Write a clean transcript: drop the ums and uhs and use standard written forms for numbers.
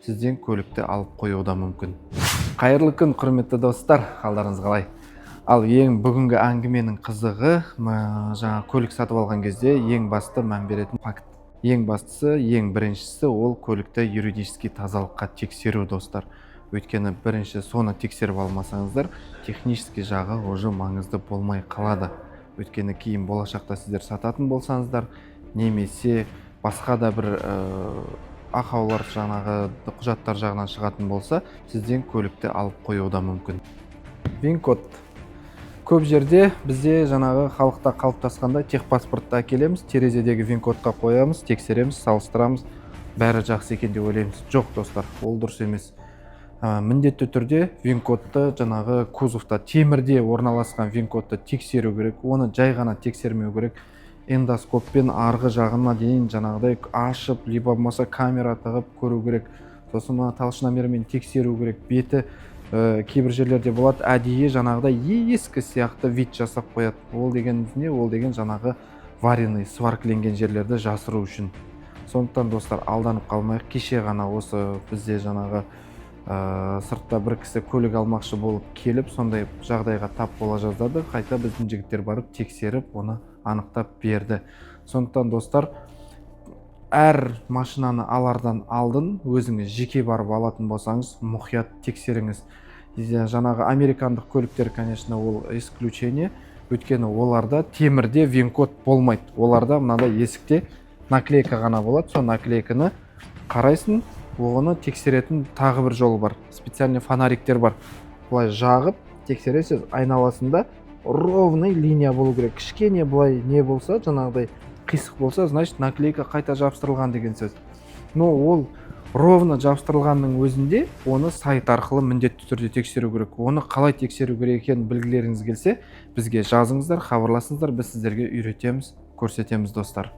сізден көлікті алып қоюы да мүмкін. Қайырлы күн, құрметті достар, қалдарыңыз қалай? Ал бүгінгі әңгіменің қызығы, жаңа көлік сатып алған кезде ең басты мән беретін факт. Ең бастысы, ең біріншісі ол көлікті юридически тазалыққа тексеру, достар. Өйткені бірінші соны тексеріп алмасаңыздар, технически жағы уже маңызды болмай қалады. Өйткені кейін болашақта сіздер сататын болсаңыздар, немесе басқа да бір ақаулар жаңағы құжаттар жағынан шығатын болса, сізден көлікті алып қоюы да мүмкін. ВИН-код. Көп жерде бізде жаңағы халықта қалыптасқанда техпаспортты әкелеміз, терезедегі ВИН-кодқа қоямыз, тексереміз, салыстырамыз, бәрі жақсы екен деп ойлаймыз. Жоқ, достар, ол дұрыс емес. Міндетті түрде ВИН-кодты жаңағы кузовта, темірде орналасқан ВИН-кодты тексеру керек. Оны жай ғана тексермеу керек. Эндоскоппен арғы жағына дейін жаңағыдай ашып, либо болмаса камера тығып көру керек. Сосын талшынамермен тексеру керек. Беті кейбір жерлерде болады, әдейі жаңағыдай ескі сияқты вид жасап қояды. Ол деген не? Ол деген жаңағы вареный, сваркіленген жерлерді жасыру үшін. Сондықтан, достар, алданып қалмайық. Кеше ғана осы бізде жаңағы сыртта бір кісі көлік алмақшы болып келіп, сондай жағдайға тап бола жаздады. Қайта біздің жігіттер барып тексеріп, оны анықтап берді. Сондықтан, достар, әр машинаны алардан алдын өзіңіз жеке барып алатын болсаңыз, мұқият тексеріңіз. Жаңағы американдық көліктер, конечно, ол исключение. Өйткені оларда темірде ВИН-код болмайды. Оларда мынандай есікте наклейка ғана болады. Сол наклейканы қарайсың, оғыны тексеретін тағы бір жол бар. Специальный фонариктер бар. Бұлай жағып тексересіз, айналасында ровный линия болу керек. Кішкене бұлай не болса, жаңағыдай қисық болса, значит, наклейка қайта жабыстырылған деген сөз. Но ол ровно жабыстырылғанның өзінде оны сайт арқылы міндетті түрде тексеру керек. Оны қалай тексеру керек екенін білгілеріңіз келсе, бізге жазыңыздар, хабарласыңыздар, біз сіздерге үйретеміз, көрсетеміз, достар.